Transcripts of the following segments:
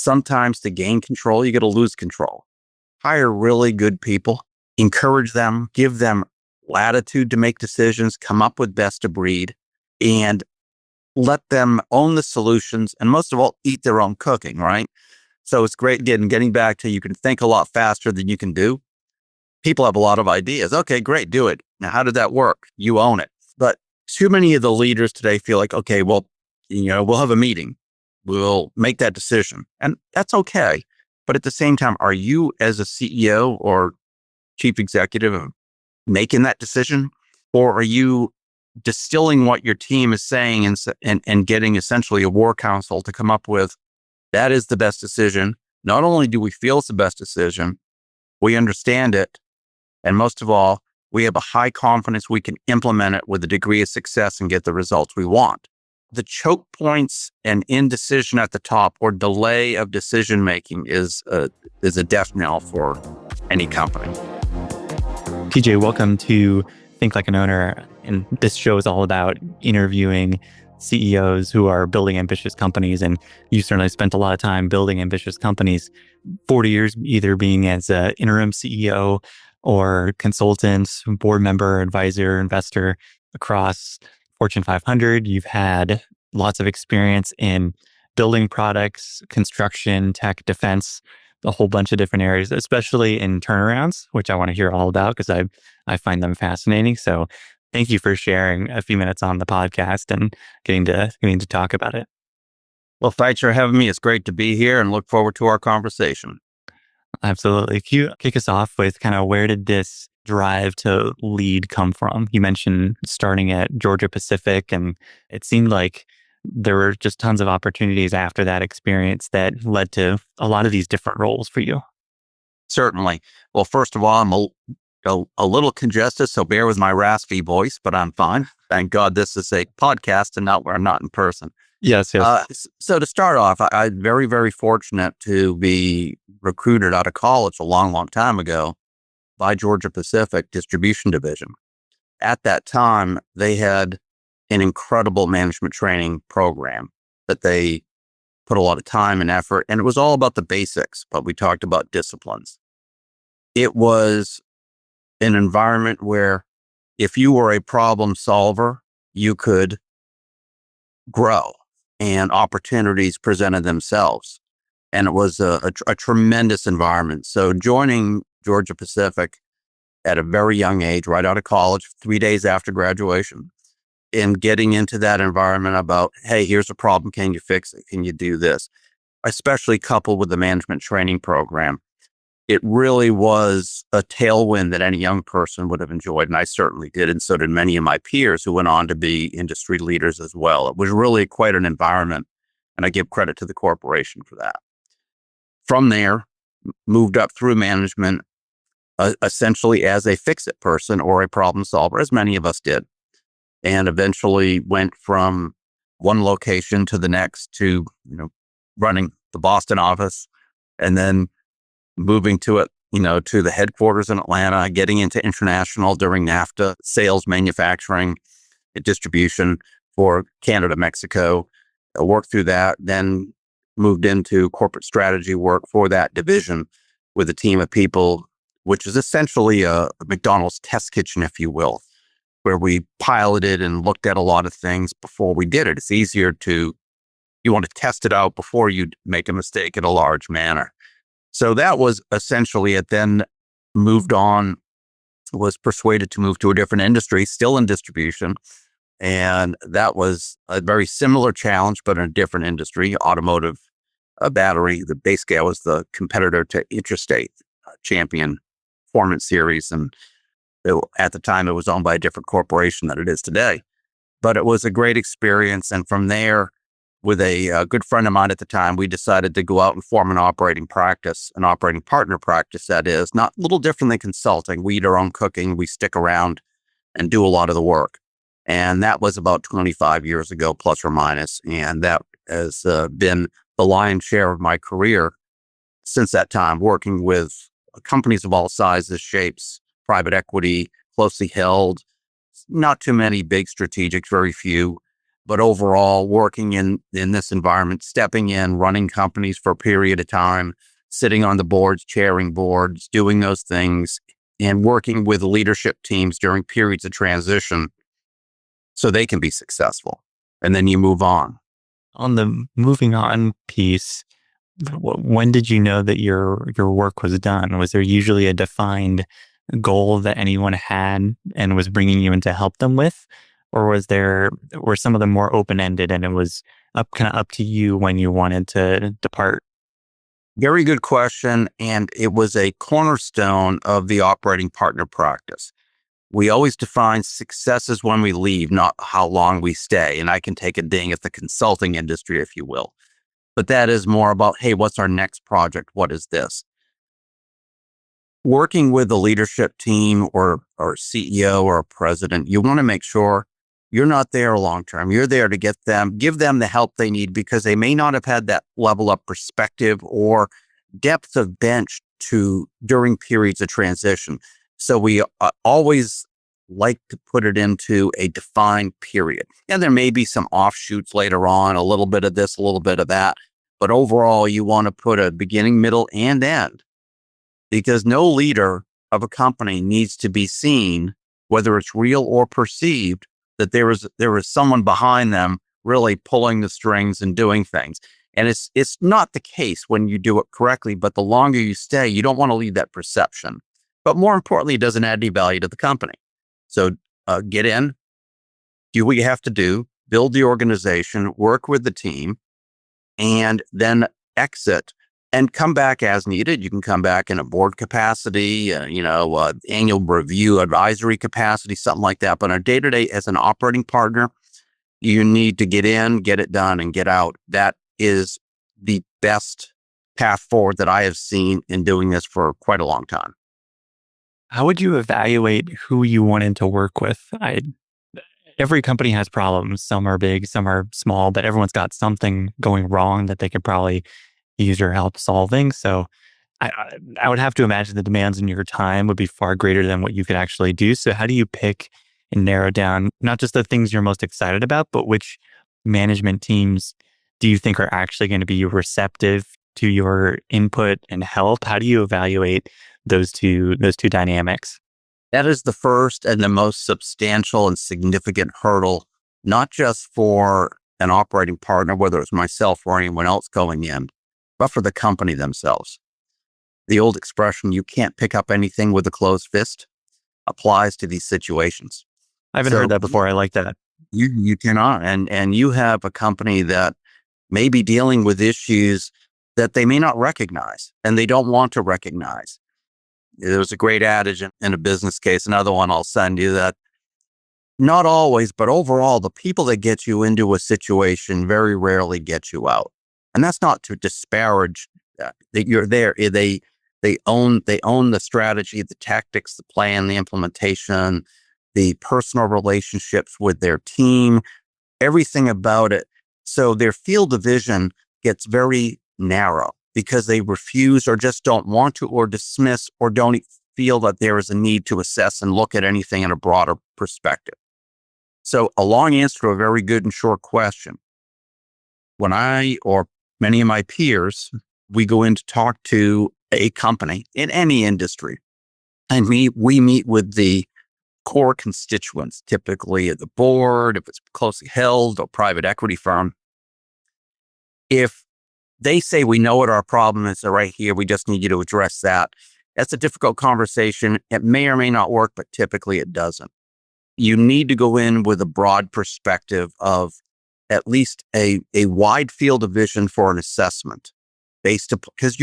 sometimes to gain control, you got to lose control. Hire really good people, encourage them, give them latitude to make decisions, come up with best of breed, and let them own the solutions. And most of all, eat their own cooking, right? So it's great getting back to you can think a lot faster than you can do. People have a lot of ideas. Okay, great, do it. Now, how did that work? You own it. But too many of the leaders today feel like, okay, well, we'll have a meeting. We'll make that decision. And that's okay. But at the same time, are you as a CEO or chief executive making that decision? Or are you distilling what your team is saying and getting essentially a war council to come up with, that is the best decision. Not only do we feel it's the best decision, we understand it. And most of all, we have a high confidence we can implement it with a degree of success and get the results we want. The choke points and indecision at the top or delay of decision making is a death knell for any company. PJ, welcome to Think Like an Owner. And this show is all about interviewing CEOs who are building ambitious companies. And you certainly spent a lot of time building ambitious companies, 40 years either being as an interim CEO or consultant, board member, advisor, investor across Fortune 500. You've had lots of experience in building products, construction, tech, defense, a whole bunch of different areas, especially in turnarounds, which I want to hear all about because I find them fascinating. So thank you for sharing a few minutes on the podcast and getting to talk about it. Well, thanks for having me. It's great to be here and look forward to our conversation. Absolutely. Can you kick us off with kind of where did this drive to lead come from? You mentioned starting at Georgia Pacific, and it seemed like there were just tons of opportunities after that experience that led to a lot of these different roles for you. Certainly. Well, first of all, I'm a little congested, so bear with my raspy voice, but I'm fine. Thank God this is a podcast and not where I'm not in person. Yes. So to start off, I'm very, very fortunate to be recruited out of college a long, long time ago by Georgia Pacific Distribution Division. At that time, they had an incredible management training program that they put a lot of time and effort, and it was all about the basics, but we talked about disciplines. It was an environment where if you were a problem solver, you could grow and opportunities presented themselves. And it was a tremendous environment. So joining Georgia Pacific at a very young age, right out of college, 3 days after graduation, and getting into that environment about, hey, here's a problem. Can you fix it? Can you do this? Especially coupled with the management training program. It really was a tailwind that any young person would have enjoyed. And I certainly did. And so did many of my peers who went on to be industry leaders as well. It was really quite an environment. And I give credit to the corporation for that. From there, moved up through management, essentially as a fix-it person or a problem solver, as many of us did. And eventually went from one location to the next to, running the Boston office, and then moving to the headquarters in Atlanta, getting into international during NAFTA, sales, manufacturing, and distribution for Canada, Mexico. I worked through that, then moved into corporate strategy work for that division with a team of people, which is essentially a McDonald's test kitchen, if you will, where we piloted and looked at a lot of things before we did it. It's easier you want to test it out before you make a mistake in a large manner. So that was essentially it. Then moved on, was persuaded to move to a different industry, still in distribution. And that was a very similar challenge, but in a different industry, automotive battery. The base scale was the competitor to Interstate Champion Performance Series. And at the time, it was owned by a different corporation than it is today. But it was a great experience. And from there, with a good friend of mine at the time, we decided to go out and form an operating partner practice, that is, not a little different than consulting. We eat our own cooking, we stick around and do a lot of the work. And that was about 25 years ago, plus or minus. And that has been the lion's share of my career since that time, working with companies of all sizes, shapes, private equity, closely held, not too many big strategics, very few. but overall working in this environment, stepping in, running companies for a period of time, sitting on the boards, chairing boards, doing those things, and working with leadership teams during periods of transition so they can be successful. And then you move on. On the moving on piece, when did you know that your work was done? Was there usually a defined goal that anyone had and was bringing you in to help them with? Or were some of them more open-ended and it was kind of up to you when you wanted to depart? Very good question. And it was a cornerstone of the operating partner practice. We always define success as when we leave, not how long we stay. And I can take a ding at the consulting industry, if you will. But that is more about, hey, what's our next project? What is this? Working with the leadership team or CEO or a president, you want to make sure you're not there long term. You're there to give them the help they need because they may not have had that level of perspective or depth of bench during periods of transition. So we always like to put it into a defined period. And there may be some offshoots later on, a little bit of this, a little bit of that. But overall, you want to put a beginning, middle, and end because no leader of a company needs to be seen, whether it's real or perceived, that there is someone behind them really pulling the strings and doing things. And it's not the case when you do it correctly, but the longer you stay, you don't want to leave that perception. But more importantly, it doesn't add any value to the company. So get in, do what you have to do, build the organization, work with the team, and then exit and come back as needed. You can come back in a board capacity, annual review, advisory capacity, something like that. But on a day-to-day as an operating partner, you need to get in, get it done, and get out. That is the best path forward that I have seen in doing this for quite a long time. How would you evaluate who you wanted to work with? Every company has problems. Some are big, some are small, but everyone's got something going wrong that they could probably use your help solving. So I would have to imagine the demands in your time would be far greater than what you could actually do. So how do you pick and narrow down not just the things you're most excited about, but which management teams do you think are actually going to be receptive to your input and help? How do you evaluate those two dynamics? That is the first and the most substantial and significant hurdle, not just for an operating partner, whether it's myself or anyone else going in, but for the company themselves. The old expression, you can't pick up anything with a closed fist, applies to these situations. I haven't heard that before. I like that. You cannot. And you have a company that may be dealing with issues that they may not recognize and they don't want to recognize. There was a great adage in a business case, another one I'll send you, that not always, but overall, the people that get you into a situation very rarely get you out. And that's not to disparage that you're there. They own the strategy, the tactics, the plan, the implementation, the personal relationships with their team, everything about it. So their field of vision gets very narrow because they refuse or just don't want to or dismiss or don't feel that there is a need to assess and look at anything in a broader perspective. So a long answer to a very good and short question. When I or many of my peers, we go in to talk to a company in any industry, and we meet with the core constituents, typically the board, if it's closely held or private equity firm. If they say, we know what our problem is right here, we just need you to address that. That's a difficult conversation. It may or may not work, but typically it doesn't. You need to go in with a broad perspective of at least a wide field of vision for an assessment because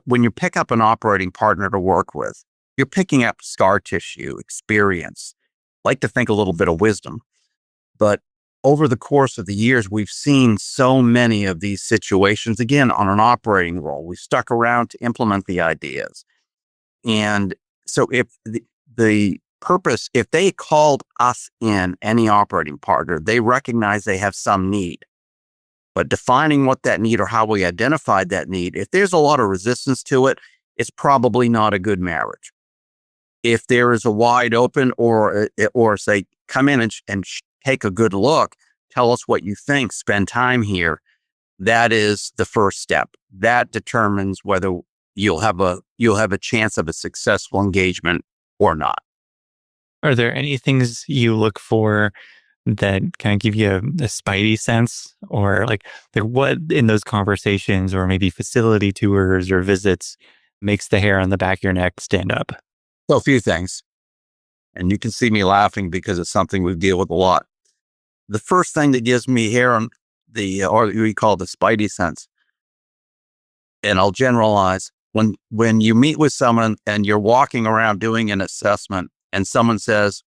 when you pick up an operating partner to work with, you're picking up scar tissue, experience, like to think a little bit of wisdom. But over the course of the years, we've seen so many of these situations, again, on an operating role. We stuck around to implement the ideas. And so if the purpose, if they called us in, any operating partner, they recognize they have some need. But defining what that need or how we identified that need, if there's a lot of resistance to it, it's probably not a good marriage. If there is a wide open or say, come in and take a good look, tell us what you think, spend time here. That is the first step. That determines whether you'll have a chance of a successful engagement or not. Are there any things you look for that kind of give you a spidey sense, or like what in those conversations or maybe facility tours or visits makes the hair on the back of your neck stand up? So a few things, and you can see me laughing because it's something we deal with a lot. The first thing that gives me hair on or we call the spidey sense, and I'll generalize, when you meet with someone and you're walking around doing an assessment and someone says,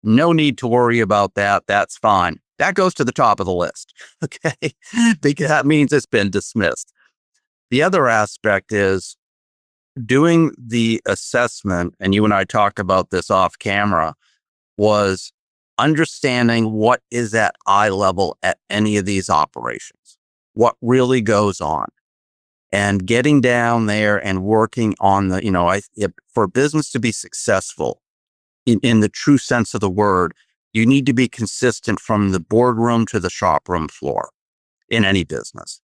no need to worry about that, that's fine. That goes to the top of the list, okay? Because that means it's been dismissed. The other aspect is doing the assessment, and you and I talked about this off camera, was understanding what is at eye level at any of these operations, what really goes on, and getting down there and working on for business to be successful in the true sense of the word, you need to be consistent from the boardroom to the shop room floor in any business.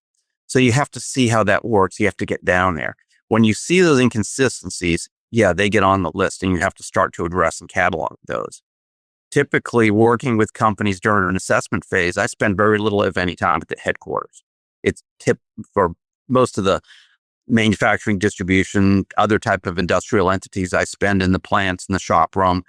So you have to see how that works. You have to get down there. When you see those inconsistencies, they get on the list and you have to start to address and catalog those. Typically, working with companies during an assessment phase, I spend very little, if any, time at the headquarters. It's for most of the manufacturing, distribution, other type of industrial entities. I spend in the plants, in the shop room,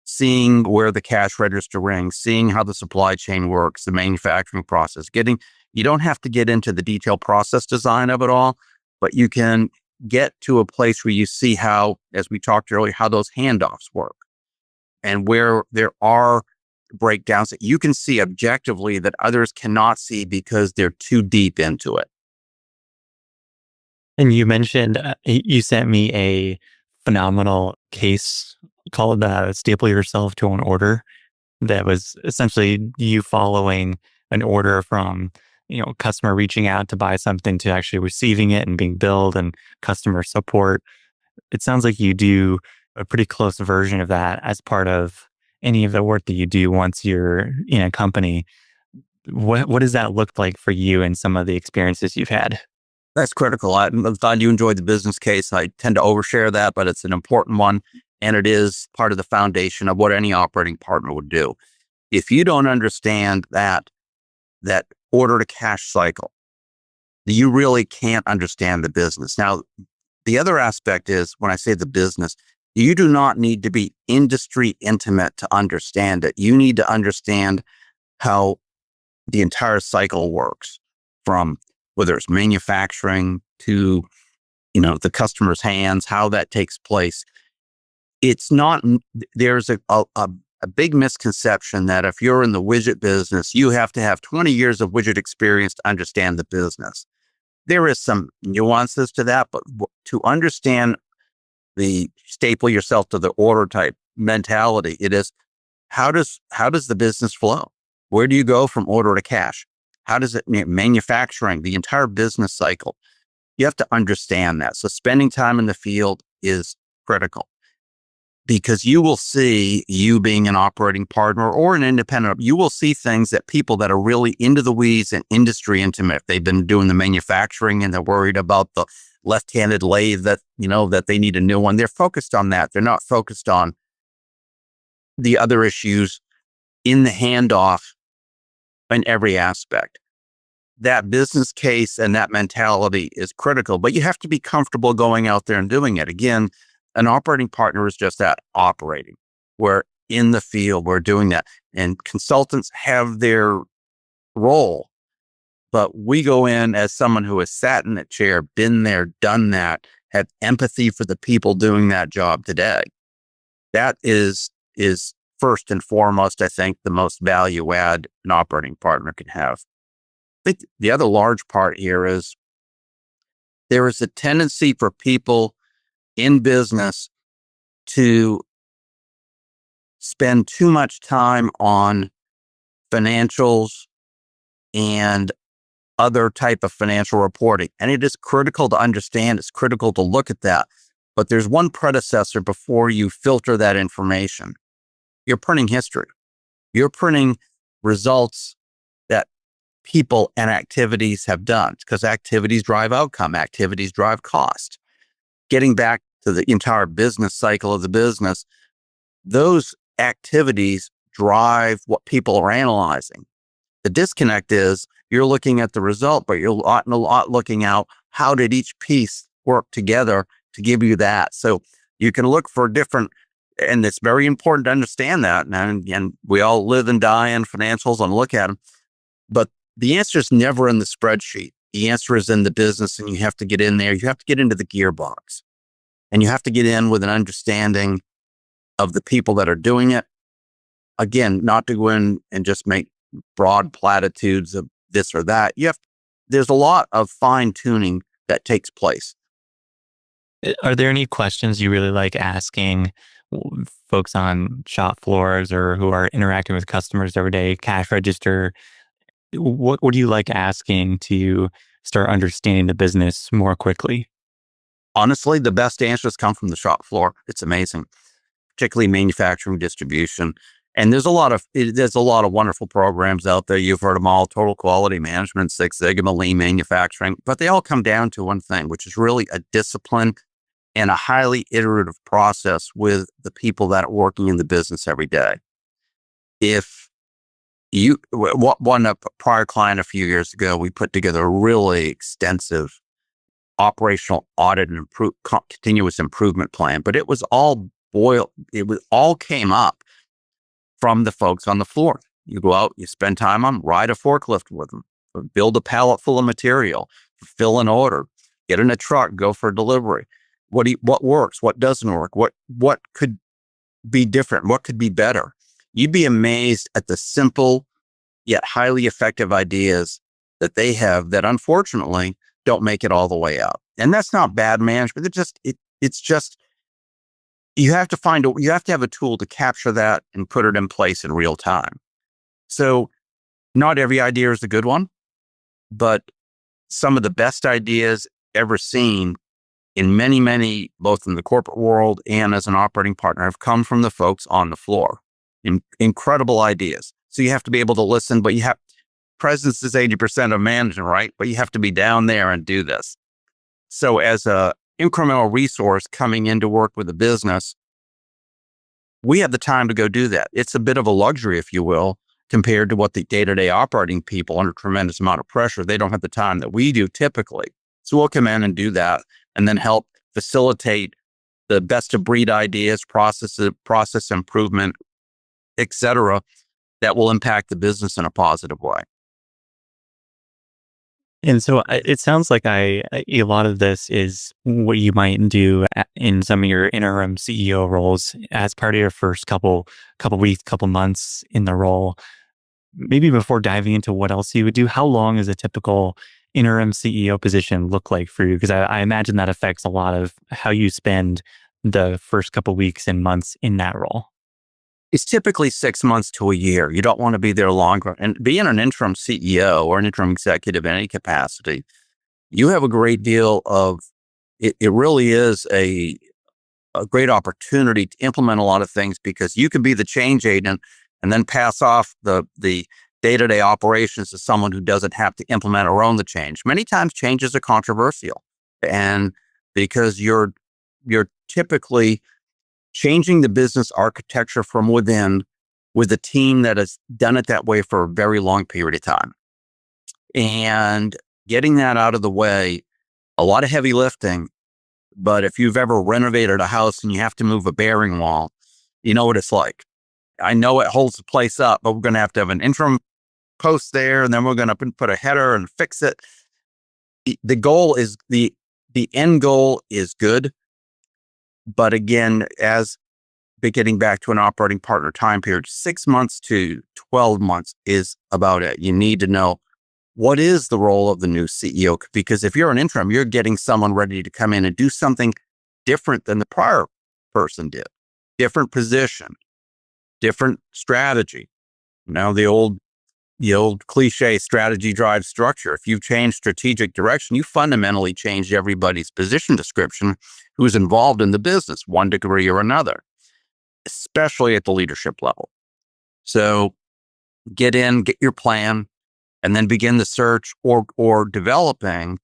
seeing where the cash register rings, seeing how the supply chain works, the manufacturing process. You don't have to get into the detailed process design of it all, but you can get to a place where you see how, as we talked earlier, how those handoffs work, and where there are breakdowns that you can see objectively that others cannot see because they're too deep into it. And you mentioned, you sent me a phenomenal case called Staple Yourself to an Order, that was essentially you following an order from, customer reaching out to buy something to actually receiving it and being billed and customer support. It sounds like you do a pretty close version of that as part of any of the work that you do once you're in a company. What does that look like for you and some of the experiences you've had? That's critical. I'm glad you enjoyed the business case. I tend to overshare that, but it's an important one. And it is part of the foundation of what any operating partner would do. If you don't understand that order to cash cycle, you really can't understand the business. Now, the other aspect is, when I say the business, you do not need to be industry intimate to understand it. You need to understand how the entire cycle works, from whether it's manufacturing to, the customer's hands, how that takes place. It's not, there's a big misconception that if you're in the widget business, you have to have 20 years of widget experience to understand the business. There is some nuances to that, but to understand the staple yourself to the order type mentality, it is, how does the business flow? Where do you go from order to cash? How does it manufacturing, the entire business cycle? You have to understand that. So spending time in the field is critical, because you will see, you being an operating partner or an independent, you will see things that people that are really into the weeds and industry intimate, they've been doing the manufacturing and they're worried about the left-handed lathe that they need a new one. They're focused on that. They're not focused on the other issues in the handoff in every aspect. That business case and that mentality is critical, but you have to be comfortable going out there and doing it. Again, an operating partner is just that, operating. We're in the field, we're doing that. And consultants have their role, but we go in as someone who has sat in that chair, been there, done that, had empathy for the people doing that job today. That is first and foremost, I think, the most value add an operating partner can have. I think the other large part here is there is a tendency for people in business to spend too much time on financials and other type of financial reporting. And it is critical to understand, it's critical to look at that. But there's one predecessor before you filter that information. You're printing history. You're printing results people and activities have done, because activities drive outcome, activities drive cost. Getting back to the entire business cycle of the business, those activities drive what people are analyzing. The disconnect is you're looking at the result, but you're a lot looking out how did each piece work together to give you that. So you can look for different, and it's very important to understand that. And we all live and die in financials and look at them, but the answer is never in the spreadsheet. The answer is in the business, and you have to get in there. You have to get into the gearbox, and you have to get in with an understanding of the people that are doing it. Again, not to go in and just make broad platitudes of this or that. There's a lot of fine tuning that takes place. Are there any questions you really like asking folks on shop floors or who are interacting with customers every day, cash register? What do you like asking to start understanding the business more quickly? Honestly, the best answers come from the shop floor. It's amazing, particularly manufacturing, distribution. And there's a lot of wonderful programs out there. You've heard them all: Total Quality Management, Six Sigma, Lean Manufacturing. But they all come down to one thing, which is really a discipline and a highly iterative process with the people that are working in the business every day. If a prior client a few years ago, we put together a really extensive operational audit and continuous improvement plan, but it all came up from the folks on the floor. You go out, you spend time on, ride a forklift with them, build a pallet full of material, fill an order, get in a truck, go for a delivery. What works? What doesn't work? What could be different? What could be better? You'd be amazed at the simple yet highly effective ideas that they have that unfortunately don't make it all the way out. And that's not bad management. It's just you have to have a tool to capture that and put it in place in real time. So not every idea is a good one, but some of the best ideas ever seen in many, both in the corporate world and as an operating partner, have come from the folks on the floor. Incredible ideas. So you have to be able to listen, but presence is 80% of management, right? But you have to be down there and do this. So as a incremental resource coming in to work with a business, we have the time to go do that. It's a bit of a luxury, if you will, compared to what the day-to-day operating people under tremendous amount of pressure, they don't have the time that we do typically. So we'll come in and do that and then help facilitate the best of breed ideas, process improvement, et cetera, that will impact the business in a positive way. And so it sounds like a lot of this is what you might do in some of your interim CEO roles as part of your first couple weeks, couple months in the role. Maybe before diving into what else you would do, how long does a typical interim CEO position look like for you? Because I imagine that affects a lot of how you spend the first couple weeks and months in that role. It's typically 6 months to a year. You don't want to be there longer. And being an interim CEO or an interim executive in any capacity, you have a great deal of, it really is a great opportunity to implement a lot of things, because you can be the change agent and then pass off the day-to-day operations to someone who doesn't have to implement or own the change. Many times changes are controversial, and because you're typically changing the business architecture from within with a team that has done it that way for a very long period of time. And getting that out of the way, a lot of heavy lifting. But if you've ever renovated a house and you have to move a bearing wall, you know what it's like. I know it holds the place up, but we're going to have an interim post there, and then we're going to put a header and fix it. The goal is the end goal is good. But again, getting back to an operating partner time period, 6 months to 12 months is about it. You need to know what is the role of the new CEO, because if you're an interim, you're getting someone ready to come in and do something different than the prior person did. Different position, different strategy. Now the old cliche, strategy drives structure. If you change strategic direction, you fundamentally change everybody's position description who's involved in the business, one degree or another, especially at the leadership level. So get your plan, and then begin the search or developing,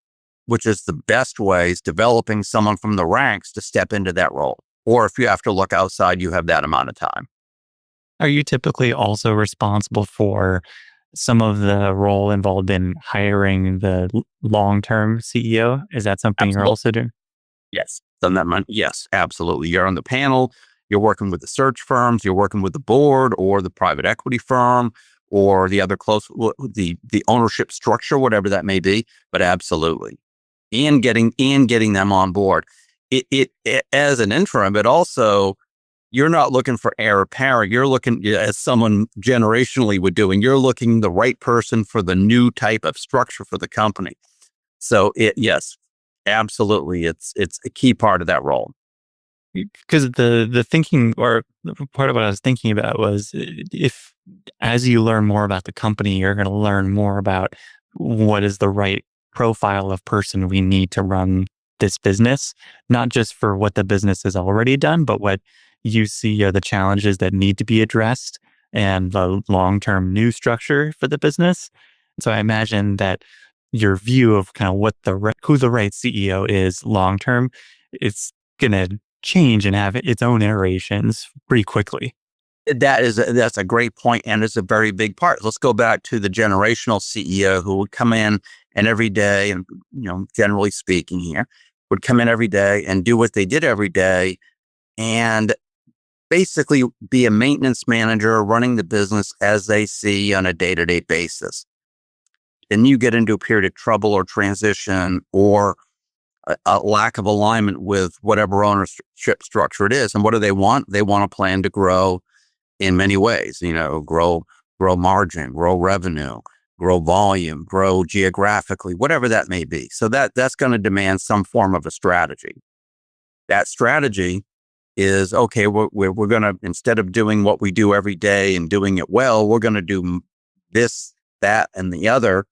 which is the best ways, developing someone from the ranks to step into that role. Or if you have to look outside, you have that amount of time. Are you typically also responsible for some of the role involved in hiring the long-term CEO? Is that something you're Absolutely. also doing? Yes. Done that month. Yes, absolutely. You're on the panel. You're working with the search firms. You're working with the board or the private equity firm or the other the ownership structure, whatever that may be. But absolutely, and getting them on board. It as an interim, but also you're not looking for heir apparent. You're looking, as someone generationally would do, and you're looking the right person for the new type of structure for the company. So yes, absolutely, it's a key part of that role. Because the thinking or part of what I was thinking about was if as you learn more about the company, you're going to learn more about what is the right profile of person we need to run this business, not just for what the business has already done, but what you see are the challenges that need to be addressed and the long-term new structure for the business. So I imagine that your view of kind of what who the right CEO is long term, it's going to change and have its own iterations pretty quickly. That's a great point, and it's a very big part. Let's go back to the generational CEO who would come in and every day, and generally speaking, here would come in every day and do what they did every day, and basically be a maintenance manager running the business as they see on a day-to-day basis. And you get into a period of trouble or transition or a lack of alignment with whatever ownership structure it is. And what do they want? They want a plan to grow in many ways, grow margin, grow revenue, grow volume, grow geographically, whatever that may be. So that's going to demand some form of a strategy. That strategy is, okay, we're going to, instead of doing what we do every day and doing it well, we're going to do this, that, and the other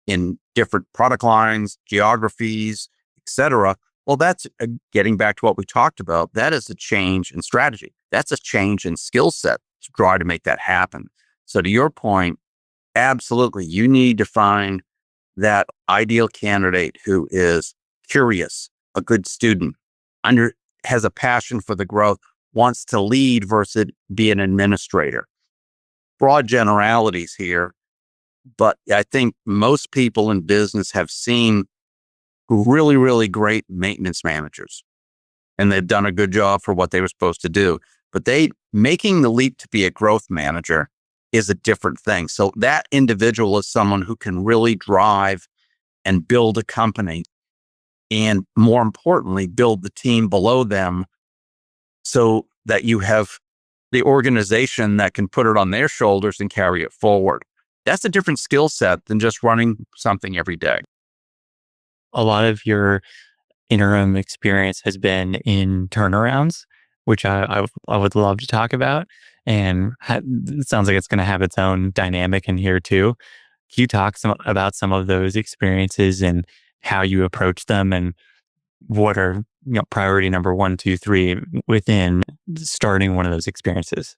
in different product lines, geographies, etc. Well, that's getting back to what we talked about. That is a change in strategy. That's a change in skill set to try to make that happen. So to your point, absolutely, you need to find that ideal candidate who is curious, a good student, has a passion for the growth, wants to lead versus be an administrator. Broad generalities here, but I think most people in business have seen really, really great maintenance managers, and they've done a good job for what they were supposed to do. But making the leap to be a growth manager is a different thing. So that individual is someone who can really drive and build a company, and more importantly, build the team below them so that you have the organization that can put it on their shoulders and carry it forward. That's a different skill set than just running something every day. A lot of your interim experience has been in turnarounds, which I would love to talk about. And it sounds like it's going to have its own dynamic in here too. Can you talk about some of those experiences and how you approach them and what are priority number 1, 2, 3 within starting one of those experiences?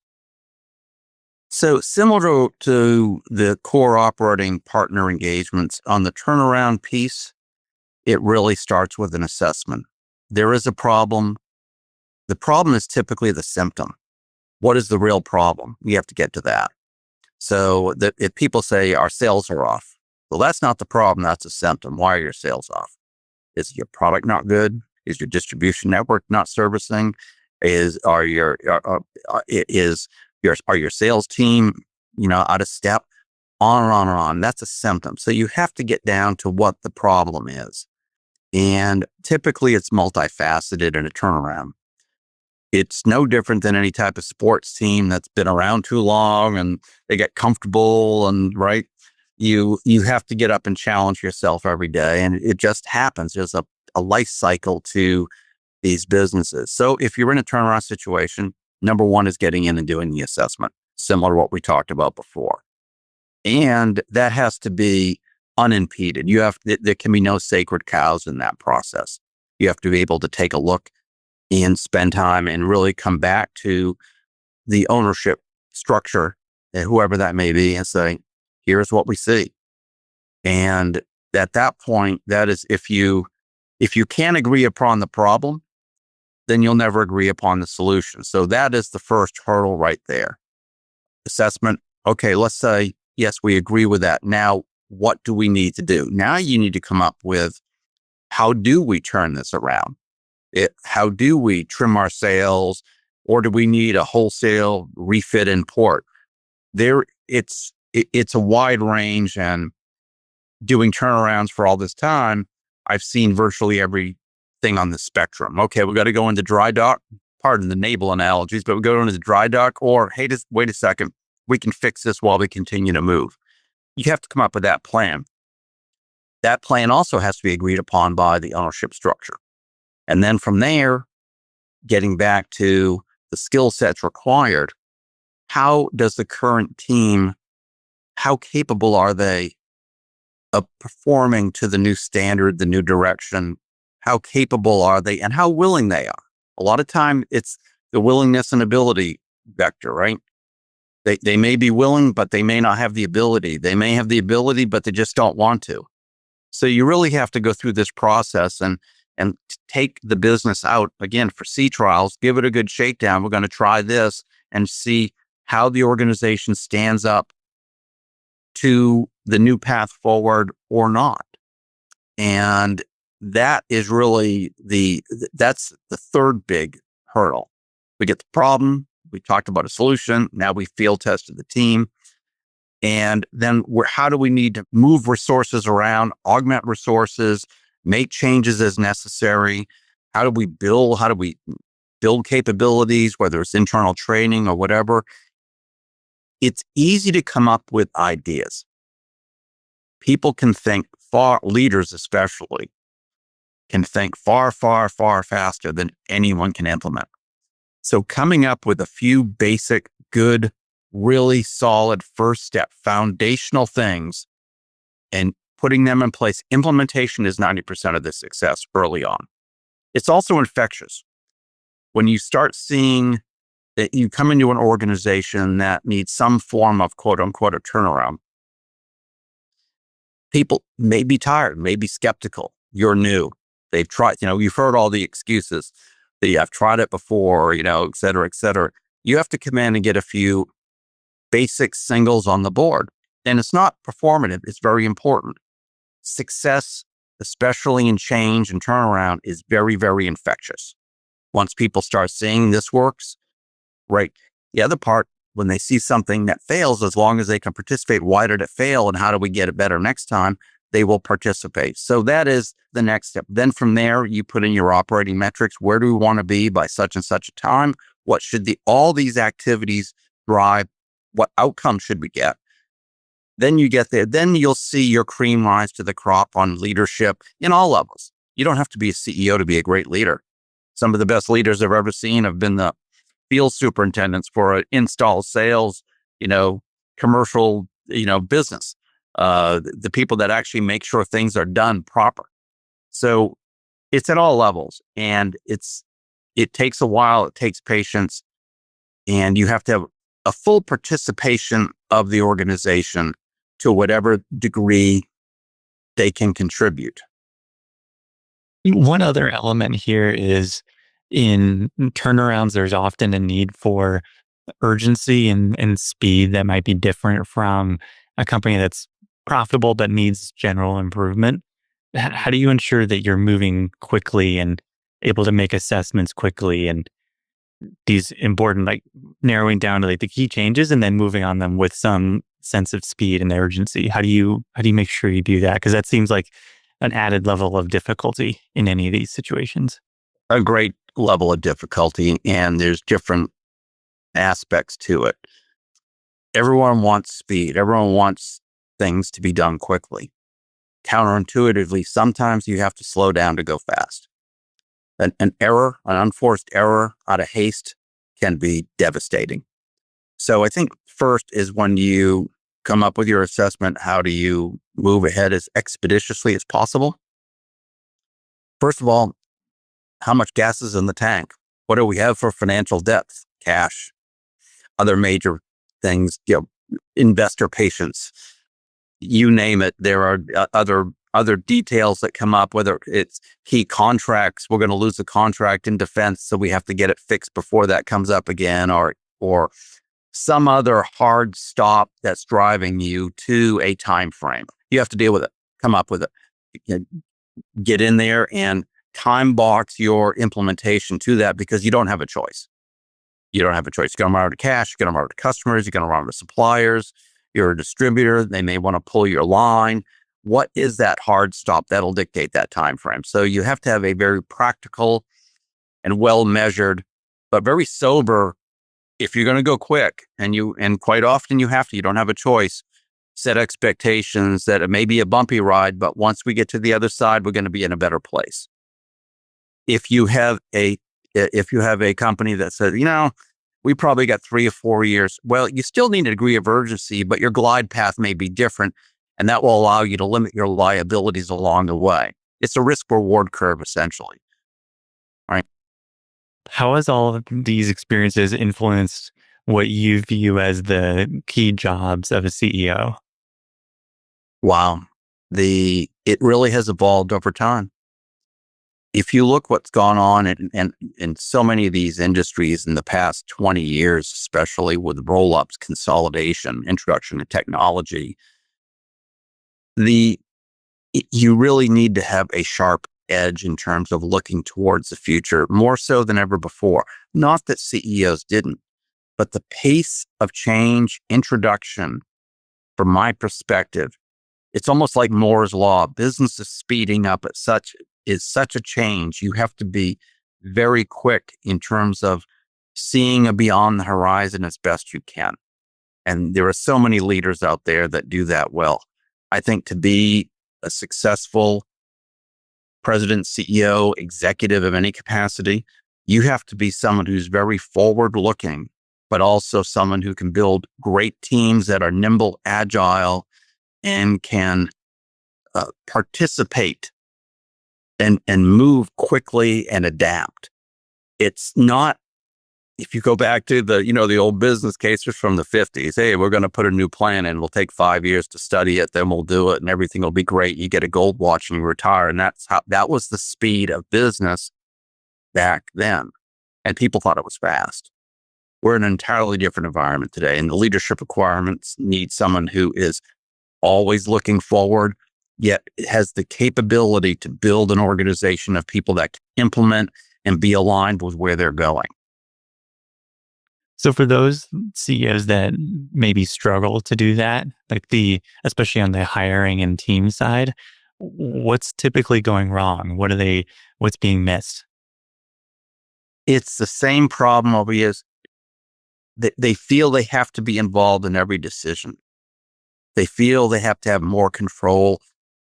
So similar to the core operating partner engagements on the turnaround piece, it really starts with an assessment. There is a problem. The problem is typically the symptom. What is the real problem? We have to get to that. So if people say our sales are off, well, that's not the problem. That's a symptom. Why are your sales off? Is your product not good? Is your distribution network not servicing? Are your sales team, out of step? On and on and on. That's a symptom. So you have to get down to what the problem is. And typically it's multifaceted in a turnaround. It's no different than any type of sports team that's been around too long and they get comfortable and right. You have to get up and challenge yourself every day. And it just happens. There's a life cycle to these businesses. So if you're in a turnaround situation, number one is getting in and doing the assessment, similar to what we talked about before. And that has to be unimpeded. There can be no sacred cows in that process. You have to be able to take a look and spend time and really come back to the ownership structure, whoever that may be, and say, here's what we see. And at that point, that is, if you can't agree upon the problem, then you'll never agree upon the solution. So that is the first hurdle right there. Assessment. Okay, let's say, yes, we agree with that. Now, what do we need to do? Now you need to come up with, how do we turn this around? How do we trim our sails, or do we need a wholesale refit in port? It's a wide range, and doing turnarounds for all this time, I've seen virtually everything on the spectrum. Okay, we got to go into dry dock. Pardon the naval analogies, but we go into the dry dock, or hey, just wait a second, we can fix this while we continue to move. You have to come up with that plan. That plan also has to be agreed upon by the ownership structure. And then from there, getting back to the skill sets required, how does the current team, how capable are they of performing to the new standard, the new direction? How capable are they, and how willing they are? A lot of time it's the willingness and ability vector, right? They may be willing, but they may not have the ability. They may have the ability, but they just don't want to. So you really have to go through this process and take the business out again for sea trials, give it a good shakedown. We're going to try this and see how the organization stands up to the new path forward or not. And that is really that's the third big hurdle. We get the problem. We talked about a solution. Now we field tested the team. And then how do we need to move resources around, augment resources, make changes as necessary? How do we build capabilities, whether it's internal training or whatever? It's easy to come up with ideas. People can think far, leaders especially, can think far, far, far faster than anyone can implement. So coming up with a few basic, good, really solid first step, foundational things, and putting them in place. Implementation is 90% of the success early on. It's also infectious. When you start seeing that you come into an organization that needs some form of quote unquote a turnaround, people may be tired, may be skeptical. You're new. They've tried, you've heard all the excuses that I've tried it before, et cetera, et cetera. You have to come in and get a few basic singles on the board. And it's not performative. It's very important. Success, especially in change and turnaround, is very, very infectious. Once people start seeing this works, right? The other part, when they see something that fails, as long as they can participate, why did it fail and how do we get it better next time? They will participate. So that is the next step. Then from there, you put in your operating metrics. Where do we want to be by such and such a time? What should all these activities drive? What outcome should we get? Then you get there. Then you'll see your cream rise to the crop on leadership in all levels. You don't have to be a CEO to be a great leader. Some of the best leaders I've ever seen have been the field superintendents for install sales, commercial, business. The people that actually make sure things are done proper. So it's at all levels, and it takes a while. It takes patience, and you have to have a full participation of the organization to whatever degree they can contribute. One other element here is in turnarounds, there's often a need for urgency and speed that might be different from a company that's profitable but needs general improvement. How do you ensure that you're moving quickly and able to make assessments quickly and these important, like narrowing down to the key changes and then moving on them with some sense of speed and urgency? How do you make sure you do that? Because that seems like an added level of difficulty in any of these situations. A great level of difficulty, and there's different aspects to it. Everyone wants speed. Everyone wants things to be done quickly. Counterintuitively, sometimes you have to slow down to go fast. An unforced error out of haste can be devastating. So I think first is when you come up with your assessment, how do you move ahead as expeditiously as possible? First of all, how much gas is in the tank? What do we have for financial depth, cash, other major things, investor patience, you name it. There are other details that come up, whether it's key contracts. We're going to lose a contract in defense, so we have to get it fixed before that comes up again, or some other hard stop that's driving you to a time frame. You have to deal with it, come up with it, get in there and time box your implementation to that, because you don't have a choice. You don't have a choice. You're going to run out of cash. You're going to run out of customers. You're going to run out of suppliers. You're a distributor. They may want to pull your line. What is that hard stop that'll dictate that time frame? So you have to have a very practical and well measured, but very sober. If you're going to go quick, and quite often you have to, you don't have a choice. Set expectations that it may be a bumpy ride, but once we get to the other side, we're going to be in a better place. If you have a company that says, we probably got 3 or 4 years, well, you still need a degree of urgency, but your glide path may be different, and that will allow you to limit your liabilities along the way. It's a risk reward curve, essentially. Right? How has all of these experiences influenced what you view as the key jobs of a CEO? Wow. It really has evolved over time. If you look what's gone on in so many of these industries in the past 20 years, especially with roll-ups, consolidation, introduction of technology, you really need to have a sharp edge in terms of looking towards the future, more so than ever before. Not that CEOs didn't, but the pace of change, introduction, from my perspective, it's almost like Moore's law. Business is speeding up at such a change. You have to be very quick in terms of seeing beyond the horizon as best you can. And there are so many leaders out there that do that well. I think to be a successful president, CEO, executive of any capacity, you have to be someone who's very forward-looking, but also someone who can build great teams that are nimble, agile, and can participate and move quickly and adapt. It's not, if you go back to the old business cases from the 50s, hey, we're going to put a new plan in, it'll take 5 years to study it, then we'll do it and everything will be great. You get a gold watch and you retire. And that was the speed of business back then. And people thought it was fast. We're in an entirely different environment today, and the leadership requirements need someone who is always looking forward, yet has the capability to build an organization of people that can implement and be aligned with where they're going. So for those CEOs that maybe struggle to do that, especially on the hiring and team side, what's typically going wrong? What's being missed? It's the same problem over years. They feel they have to be involved in every decision. They feel they have to have more control.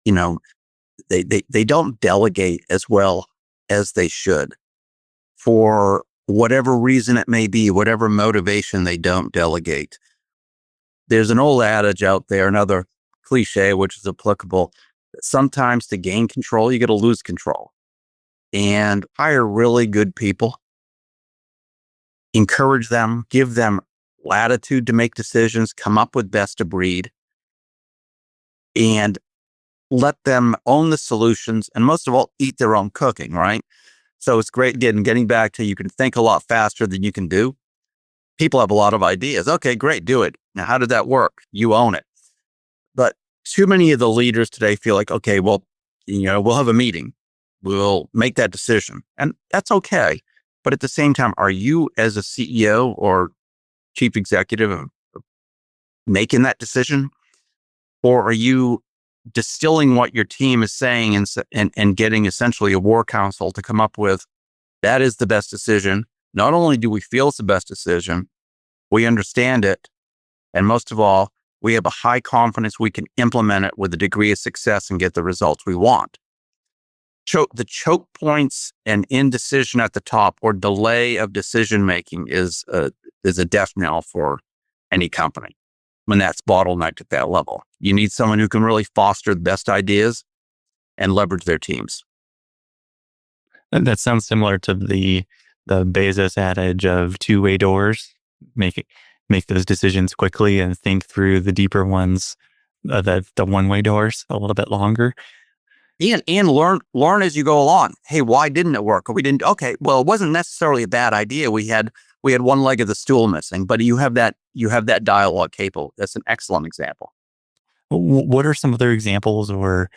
They don't delegate as well as they should. For whatever reason it may be, whatever motivation, they don't delegate. There's an old adage out there, another cliche, which is applicable. Sometimes to gain control, you got to lose control. And hire really good people. Encourage them, give them latitude to make decisions, come up with best of breed, and let them own the solutions, and most of all, eat their own cooking, right? So it's great, getting back to, you can think a lot faster than you can do. People have a lot of ideas. Okay, great, do it. Now, how did that work? You own it. But too many of the leaders today feel like, okay, well, we'll have a meeting. We'll make that decision. And that's okay. But at the same time, are you as a CEO or chief executive making that decision? Or are you distilling what your team is saying and getting essentially a war council to come up with, that is the best decision? Not only do we feel it's the best decision, we understand it. And most of all, we have a high confidence we can implement it with a degree of success and get the results we want. The choke points and indecision at the top, or delay of decision-making, is a death knell for any company when that's bottlenecked at that level. You need someone who can really foster the best ideas and leverage their teams. And that sounds similar to the Bezos adage of two-way doors. Make those decisions quickly and think through the deeper ones the one-way doors a little bit longer. And learn as you go along. Hey, why didn't it work? Or we didn't. Okay, well, it wasn't necessarily a bad idea. We had one leg of the stool missing, but you have that dialogue capable. That's an excellent example. What are some other examples or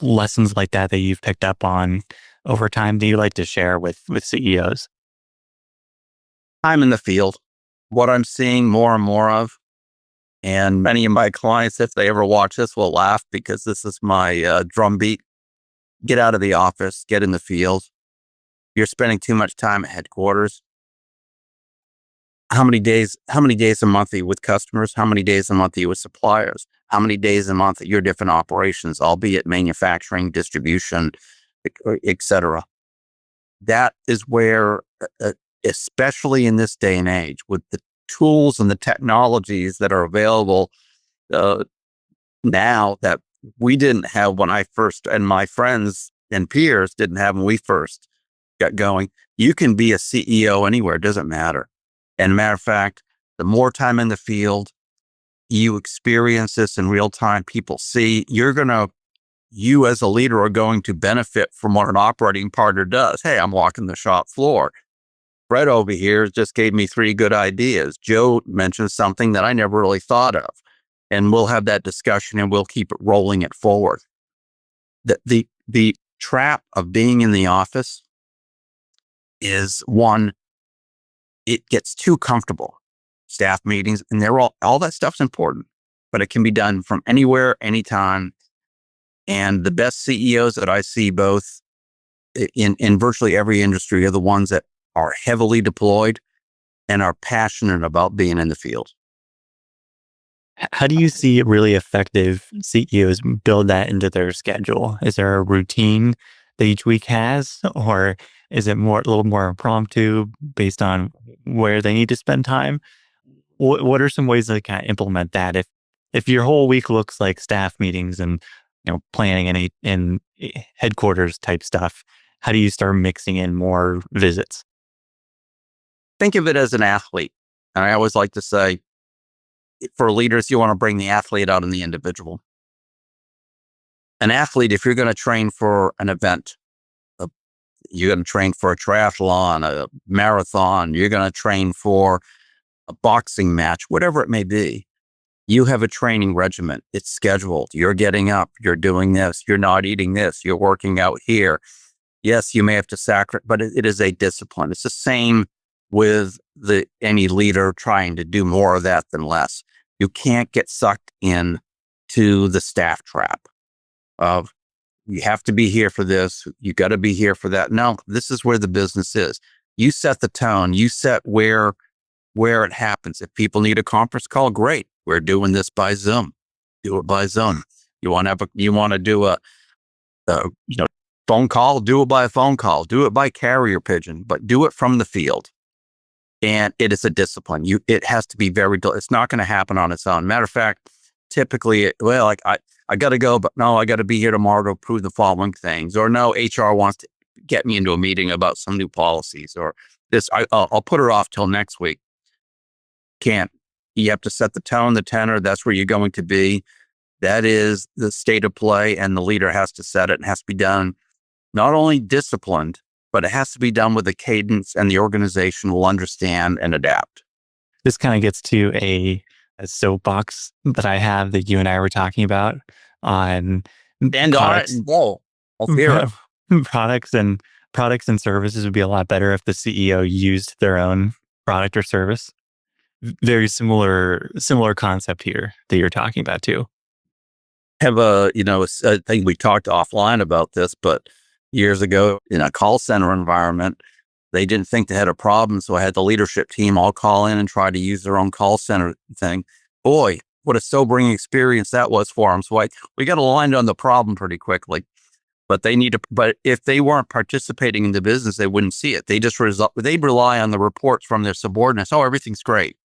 lessons like that you've picked up on over time that you like to share with CEOs? I'm in the field. What I'm seeing more and more of, and many of my clients, if they ever watch this, will laugh because this is my drumbeat. Get out of the office, get in the field. You're spending too much time at headquarters. How many days a month are you with customers? How many days a month are you with suppliers? How many days a month at your different operations, albeit manufacturing, distribution, et cetera? That is where, especially in this day and age, with the tools and the technologies that are available now that we didn't have when I first, and my friends and peers didn't have when we first got going. You can be a CEO anywhere. It doesn't matter. And matter of fact, the more time in the field, you experience this in real time. People see you as a leader are going to benefit from what an operating partner does. Hey, I'm walking the shop floor. Fred over here just gave me 3 good ideas. Joe mentioned something that I never really thought of. And we'll have that discussion and we'll keep it rolling it forward. The trap of being in the office is one, it gets too comfortable. Staff meetings, and they're all that stuff's important, but it can be done from anywhere, anytime. And the best CEOs that I see both in virtually every industry are the ones that are heavily deployed and are passionate about being in the field. How do you see really effective CEOs build that into their schedule? Is there a routine that each week has, or is it a little more impromptu based on where they need to spend time? What are some ways to kind of implement that? If your whole week looks like staff meetings and planning and headquarters type stuff, how do you start mixing in more visits? Think of it as an athlete. And I always like to say, for leaders, you want to bring the athlete out in the individual. An athlete, if you're going to train for an event, you're going to train for a triathlon, a marathon, you're going to train for a boxing match, whatever it may be, you have a training regimen. It's scheduled. You're getting up, you're doing this, you're not eating this, you're working out here. Yes, you may have to sacrifice, but it is a discipline. It's the same with any leader trying to do more of that than less. You can't get sucked in to the staff trap of you have to be here for this, you got to be here for that. No, this is where the business is. You set the tone, you set where it happens. If people need a conference call, great. We're doing this by Zoom. Do it by Zoom. You want to do a phone call, do it by a phone call, do it by carrier pigeon, but do it from the field. And it is a discipline. It has to be it's not going to happen on its own. Matter of fact, typically, I got to go, but no, I got to be here tomorrow to approve the following things. Or no, HR wants to get me into a meeting about some new policies or this. I'll put her off till next week. Can't. You have to set the tone, the tenor. That's where you're going to be. That is the state of play, and the leader has to set it and has to be done not only disciplined, but it has to be done with a cadence, and the organization will understand and adapt. This kind of gets to a soapbox that I have that you and I were talking about on products. Whoa, I'll hear it. Products and services would be a lot better if the CEO used their own product or service. Very similar concept here that you're talking about too. Have I think we talked offline about this, but years ago in a call center environment, they didn't think they had a problem. So I had the leadership team all call in and try to use their own call center thing. Boy, what a sobering experience that was for them. So we got aligned on the problem pretty quickly. But but if they weren't participating in the business, they wouldn't see it. They just they rely on the reports from their subordinates. Oh, everything's great.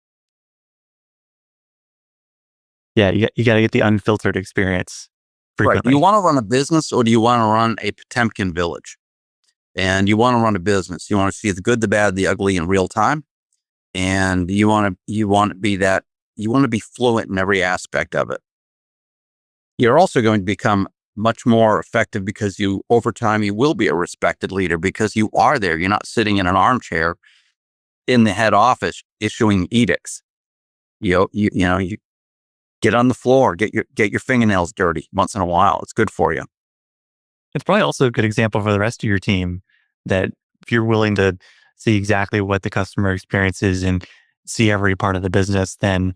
Yeah, you got to get the unfiltered experience frequently. Right. Do you want to run a business or do you want to run a Potemkin village? And you want to run a business. You want to see the good, the bad, the ugly in real time. And you want to be fluent in every aspect of it. You're also going to become much more effective because over time, you will be a respected leader because you are there. You're not sitting in an armchair in the head office issuing edicts. You get on the floor, get your fingernails dirty once in a while. It's good for you. It's probably also a good example for the rest of your team that if you're willing to see exactly what the customer experience is and see every part of the business, then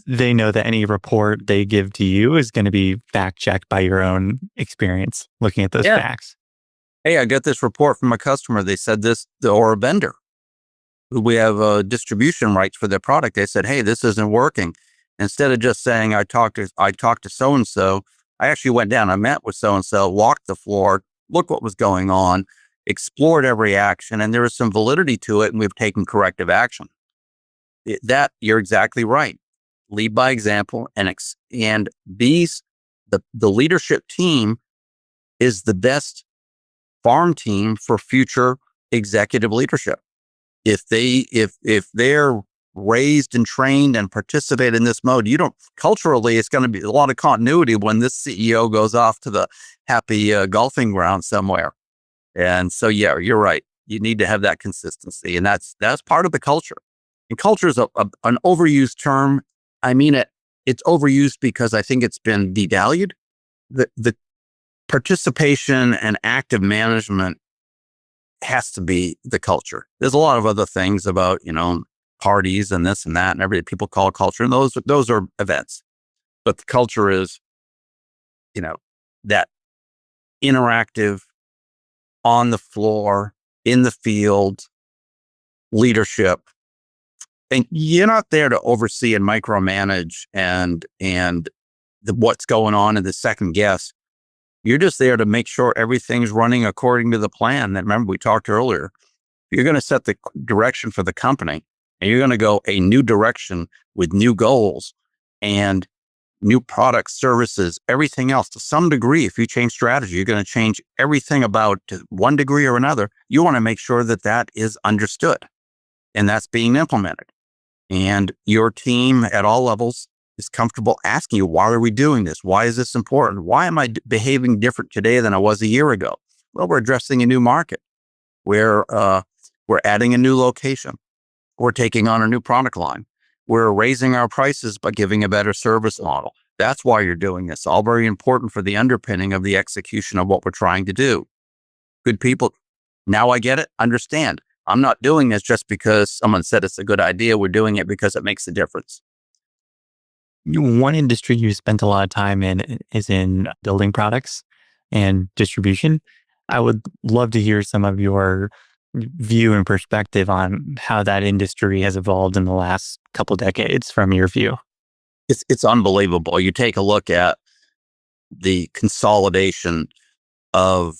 they know that any report they give to you is going to be fact checked by your own experience looking at those Yeah. facts. Hey, I got this report from a customer. They said this, or a vendor. We have distribution rights for their product. They said, "Hey, this isn't working." Instead of just saying, "I talked to so and so," I actually went down. I met with so and so, walked the floor, looked what was going on, explored every action, and there was some validity to it, and we've taken corrective action. That you're exactly right. Lead by example, and these the leadership team is the best farm team for future executive leadership. If they're raised and trained and participate in this mode, culturally, it's going to be a lot of continuity when this CEO goes off to the happy golfing ground somewhere. And so, yeah, you're right. You need to have that consistency, and that's part of the culture. And culture is an overused term. I mean it. It's overused because I think it's been devalued. The participation and active management has to be the culture. There's a lot of other things about, parties and this and that and everything people call culture. And those are events. But the culture is, that interactive, on the floor, in the field, leadership. And you're not there to oversee and micromanage and what's going on in the second guess. You're just there to make sure everything's running according to the plan that, remember, we talked earlier. You're going to set the direction for the company, and you're going to go a new direction with new goals and new products, services, everything else. To some degree, if you change strategy, you're going to change everything about to one degree or another. You want to make sure that is understood and that's being implemented. And your team at all levels is comfortable asking you, why are we doing this? Why is this important? Why am I behaving different today than I was a year ago? Well, we're addressing a new market. We're adding a new location. We're taking on a new product line. We're raising our prices by giving a better service model. That's why you're doing this. All very important for the underpinning of the execution of what we're trying to do. Good people. Now I get it. Understand. I'm not doing this just because someone said it's a good idea. We're doing it because it makes a difference. One industry you spent a lot of time in is in building products and distribution. I would love to hear some of your view and perspective on how that industry has evolved in the last couple decades from your view. It's unbelievable. You take a look at the consolidation of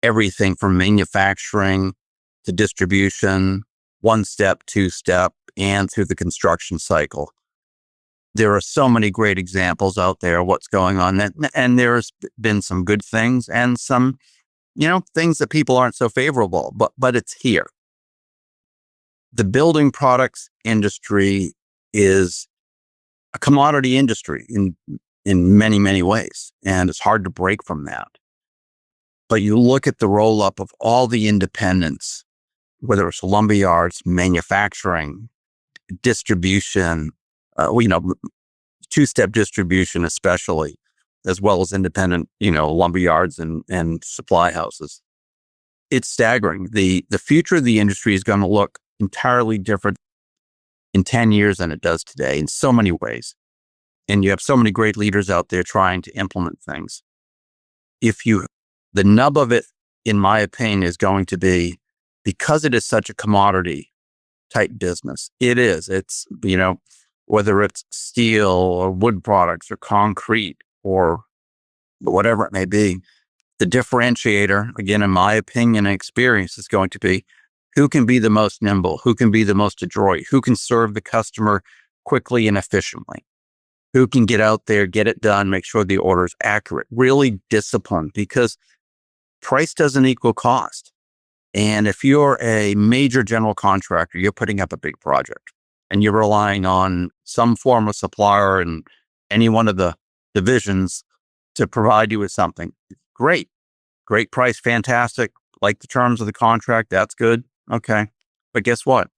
everything from manufacturing to distribution, one step, two step, and through the construction cycle. There are so many great examples out there of what's going on. And there's been some good things and some, things that people aren't so favorable, but it's here. The building products industry is a commodity industry in many, many ways. And it's hard to break from that. But you look at the roll up of all the independents, whether it's lumberyards, manufacturing, distribution, two-step distribution, especially, as well as independent, lumberyards and supply houses. It's staggering. The future of the industry is going to look entirely different in 10 years than it does today in so many ways. And you have so many great leaders out there trying to implement things. The nub of it, in my opinion, is going to be, because it is such a commodity type business. It's, whether it's steel or wood products or concrete or whatever it may be, the differentiator, again, in my opinion and experience, is going to be who can be the most nimble, who can be the most adroit, who can serve the customer quickly and efficiently, who can get out there, get it done, make sure the order is accurate, really disciplined, because price doesn't equal cost. And if you're a major general contractor, you're putting up a big project and you're relying on some form of supplier in any one of the divisions to provide you with something. Great price, fantastic. Like the terms of the contract, that's good. Okay. But guess what?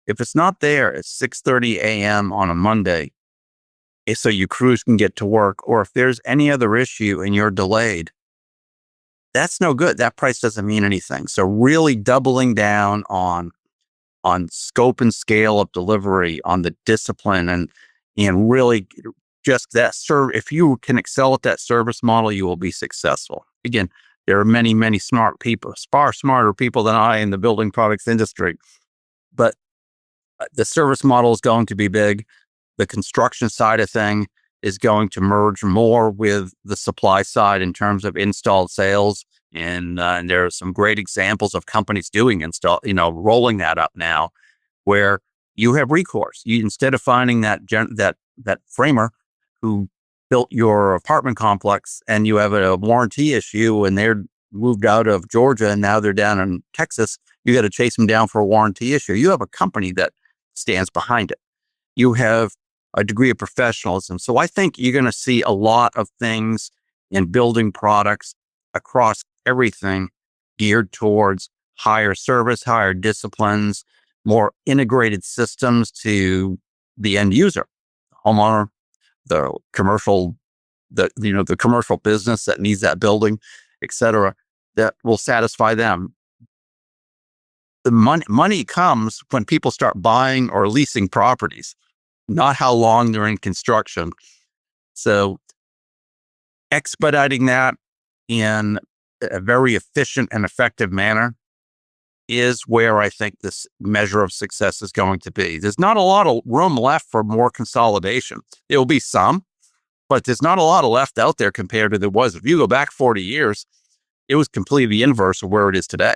If it's not there at 6:30 a.m. on a Monday, so your crews can get to work, or if there's any other issue and you're delayed, that's no good. That price doesn't mean anything. So really doubling down on scope and scale of delivery, on the discipline, and really just that if you can excel at that service model, you will be successful. Again, there are many, many smart people, far smarter people than I in the building products industry, but the service model is going to be big. The construction side of thing is going to merge more with the supply side in terms of installed sales. And there are some great examples of companies doing rolling that up now, where you have recourse. Instead of finding that framer who built your apartment complex and you have a warranty issue and they're moved out of Georgia and now they're down in Texas, you got to chase them down for a warranty issue. You have a company that stands behind it. You have a degree of professionalism. So I think you're going to see a lot of things in building products across everything geared towards higher service, higher disciplines, more integrated systems to the end user, homeowner, the commercial, the commercial business that needs that building, et cetera, that will satisfy them. The money comes when people start buying or leasing properties, not how long they're in construction. So expediting that in a very efficient and effective manner is where I think this measure of success is going to be. There's not a lot of room left for more consolidation. There will be some, but there's not a lot left out there compared to there was. If you go back 40 years, it was completely the inverse of where it is today.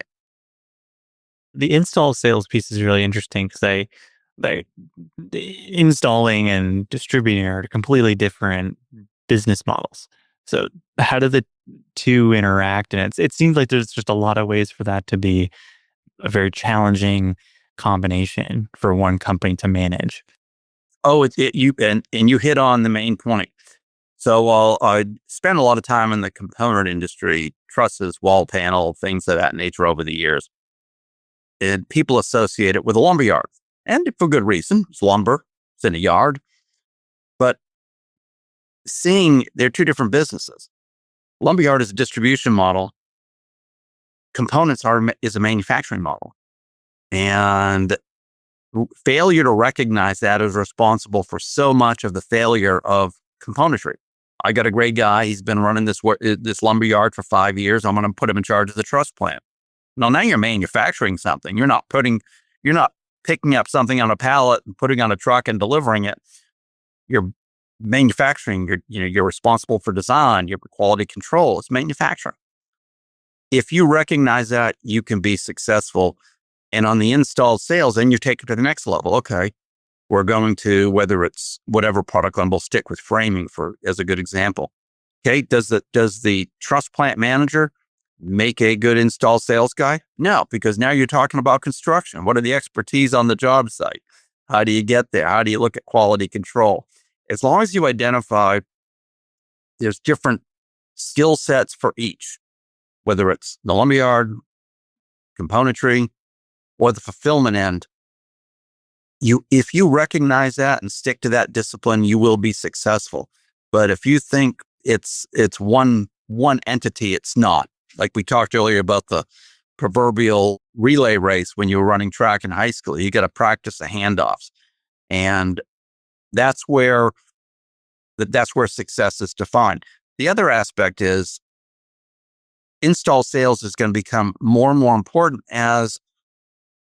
The install sales piece is really interesting because they installing and distributing are completely different business models. So how do the two interact? And it seems like there's just a lot of ways for that to be a very challenging combination for one company to manage. Oh, you hit on the main point. So I spent a lot of time in the component industry, trusses, wall panel, things of that nature over the years. And people associate it with a lumber yard. And for good reason. It's lumber. It's in a yard. But they're two different businesses. Lumberyard is a distribution model. Components is a manufacturing model. And failure to recognize that is responsible for so much of the failure of componentry. I got a great guy. He's been running this lumberyard for 5 years. I'm going to put him in charge of the truss plant. Now you're manufacturing something. You're not picking up something on a pallet and putting on a truck and delivering it. You're manufacturing. You're responsible for design. You're quality control. It's manufacturing. If you recognize that, you can be successful. And on the installed sales, then you take it to the next level. Okay, we're going to, whether it's whatever product line, we'll stick with framing as a good example. Okay, does the truss plant manager make a good install sales guy? No, because now you're talking about construction. What are the expertise on the job site? How do you get there? How do you look at quality control? As long as you identify there's different skill sets for each, whether it's the lumberyard, componentry, or the fulfillment end, if you recognize that and stick to that discipline, you will be successful. But if you think it's one entity, it's not. Like we talked earlier about the proverbial relay race when you were running track in high school. You got to practice the handoffs. And that's where success is defined. The other aspect is install sales is going to become more and more important as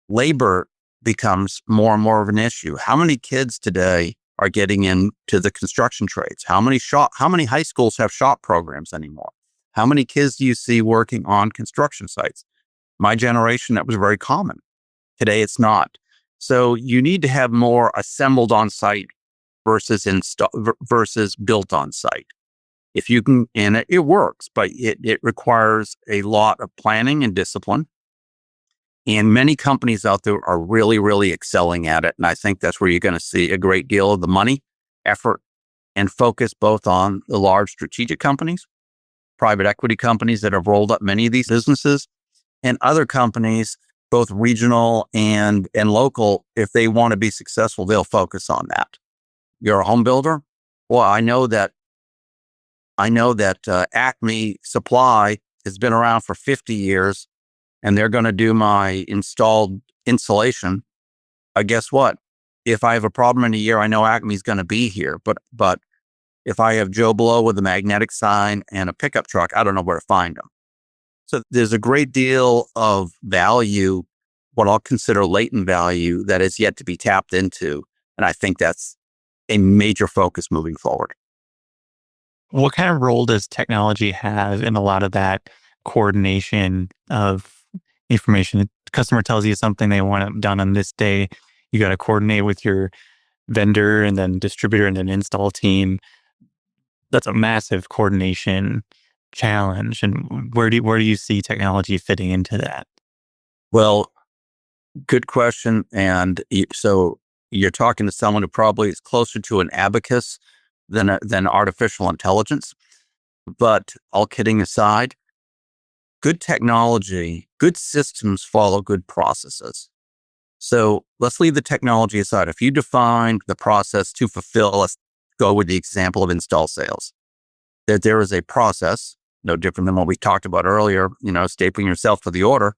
labor becomes more and more of an issue. How many kids today are getting into the construction trades? How many high schools have shop programs anymore? How many kids do you see working on construction sites? My generation, that was very common. Today, it's not. So you need to have more assembled on site versus built on site. If you can, and it works, but it requires a lot of planning and discipline. And many companies out there are really, really excelling at it. And I think that's where you're going to see a great deal of the money, effort, and focus both on the large strategic companies, private equity companies that have rolled up many of these businesses, and other companies, both regional and local. If they want to be successful, they'll focus on that. You're a home builder? Well, I know that Acme Supply has been around for 50 years, and they're going to do my installed insulation. Guess what? If I have a problem in a year, I know Acme's going to be here. But if I have Joe Blow with a magnetic sign and a pickup truck, I don't know where to find them. So there's a great deal of value, what I'll consider latent value, that is yet to be tapped into. And I think that's a major focus moving forward. What kind of role does technology have in a lot of that coordination of information? The customer tells you something they want it done on this day. You got to coordinate with your vendor and then distributor and then install team. That's a massive coordination challenge. And where do you see technology fitting into that? Well, good question. And so you're talking to someone who probably is closer to an abacus than artificial intelligence. But all kidding aside, good technology, good systems follow good processes. So let's leave the technology aside. If you define the process to fulfill, let's go with the example of install sales. That there is a process, no different than what we talked about earlier, stapling yourself to the order.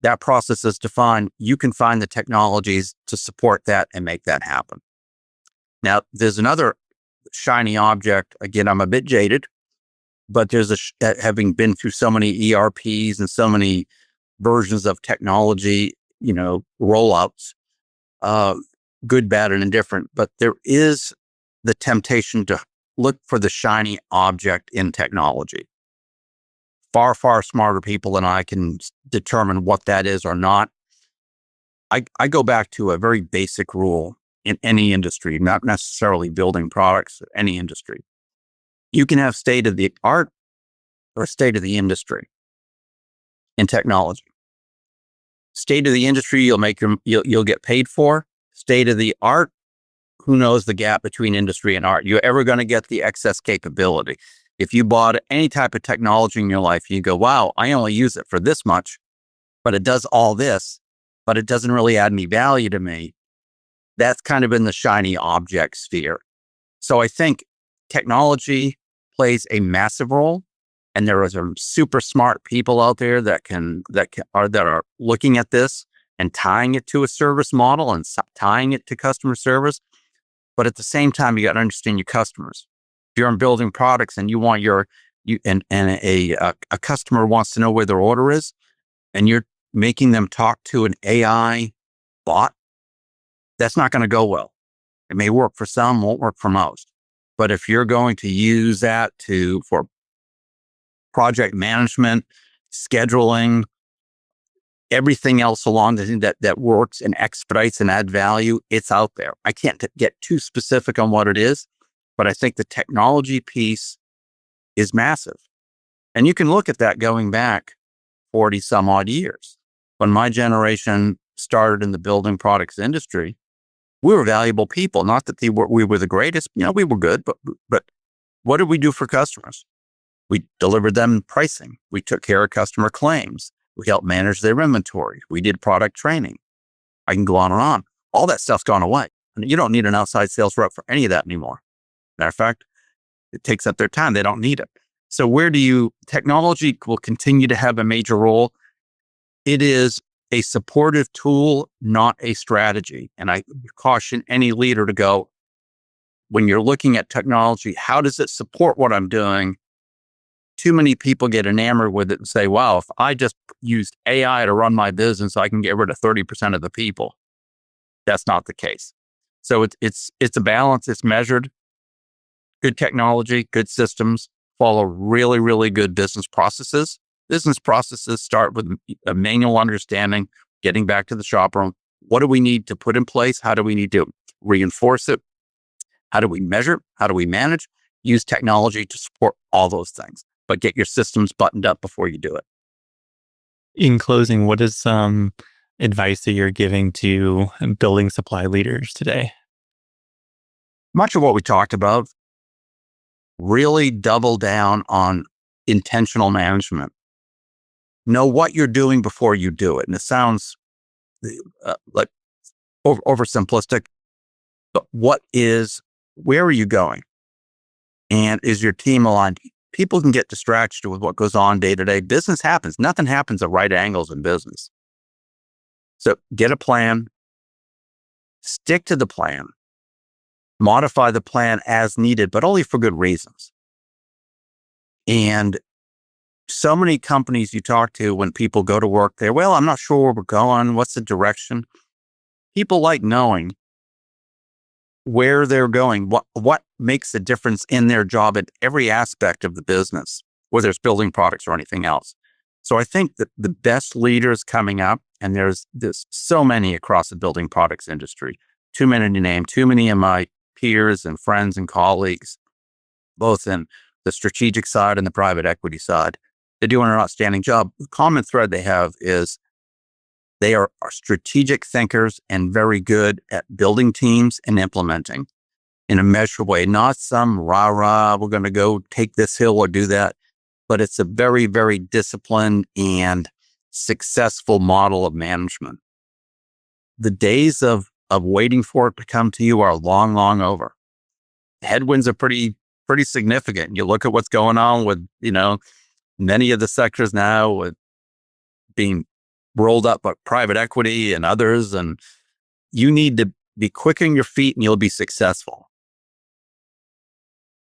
That process is defined. You can find the technologies to support that and make that happen. Now, there's another shiny object. Again, I'm a bit jaded, but there's having been through so many ERPs and so many versions of technology, rollouts, good, bad, and indifferent. But there is the temptation to look for the shiny object in technology. Far, far smarter people than I can determine what that is or not. I go back to a very basic rule in any industry, not necessarily building products, any industry. You can have state of the art or state of the industry in technology. State of the industry, you'll get paid for. State of the art, who knows the gap between industry and art? You're ever going to get the excess capability. If you bought any type of technology in your life, you go, wow, I only use it for this much, but it does all this, but it doesn't really add any value to me. That's kind of in the shiny object sphere. So I think technology plays a massive role, and there are some super smart people out there that are looking at this and tying it to a service model and tying it to customer service. But at the same time, you got to understand your customers. If you're in building products and you want a customer wants to know where their order is, and you're making them talk to an AI bot, that's not going to go well. It may work for some, won't work for most. But if you're going to use that for project management, scheduling, everything else along that works and expedites and add value, it's out there. I can't get too specific on what it is, but I think the technology piece is massive. And you can look at that going back 40 some odd years. When my generation started in the building products industry, we were valuable people. Not that we were the greatest, we were good, but what did we do for customers? We delivered them pricing. We took care of customer claims. We helped manage their inventory. We did product training. I can go on and on. All that stuff's gone away. And you don't need an outside sales rep for any of that anymore. Matter of fact, it takes up their time. They don't need it. So technology will continue to have a major role. It is a supportive tool, not a strategy. And I caution any leader to go, when you're looking at technology, how does it support what I'm doing? Too many people get enamored with it and say, wow, if I just used AI to run my business, I can get rid of 30% of the people. That's not the case. So it's a balance. It's measured. Good technology, good systems, follow really, really good business processes. Business processes start with a manual understanding, getting back to the shop room. What do we need to put in place? How do we need to reinforce it? How do we measure? How do we manage? Use technology to support all those things, but get your systems buttoned up before you do it. In closing, what is some advice that you're giving to building supply leaders today? much of what we talked about, really double down on intentional management. Know what you're doing before you do it. And it sounds like oversimplistic, but where are you going? And is your team aligned? People can get distracted with what goes on day to day. Business happens. Nothing happens at right angles in business. So get a plan, stick to the plan, modify the plan as needed, but only for good reasons. And so many companies you talk to, when people go to work there, well, I'm not sure where we're going. What's the direction? People like knowing where they're going, what makes a difference in their job at every aspect of the business, whether it's building products or anything else. So I think that the best leaders coming up, and there's so many across the building products industry, too many to name, too many of my peers and friends and colleagues, both in the strategic side and the private equity side, they're doing an outstanding job. The common thread they have is they are strategic thinkers and very good at building teams and implementing in a measured way, not some rah-rah, we're going to go take this hill or do that, but it's a very, very disciplined and successful model of management. The days of waiting for it to come to you are long, long over. Headwinds are pretty significant. You look at what's going on with, many of the sectors now with being rolled up by private equity and others, and you need to be quick on your feet and you'll be successful.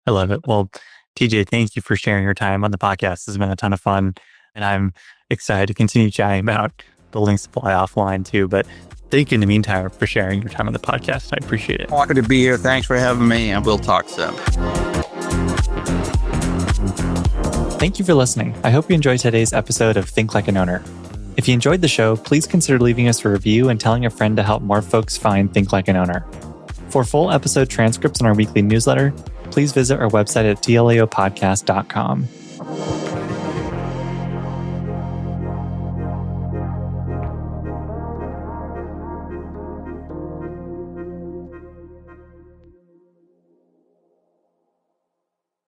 I love it. Well, TJ, thank you for sharing your time on the podcast. This has been a ton of fun, and I'm excited to continue chatting about building supply offline too. But thank you in the meantime for sharing your time on the podcast. I appreciate it. Happy to be here. Thanks for having me, and we'll talk soon. Thank you for listening. I hope you enjoyed today's episode of Think Like an Owner. If you enjoyed the show, please consider leaving us a review and telling a friend to help more folks find Think Like an Owner. For full episode transcripts and our weekly newsletter, please visit our website at dlaopodcast.com.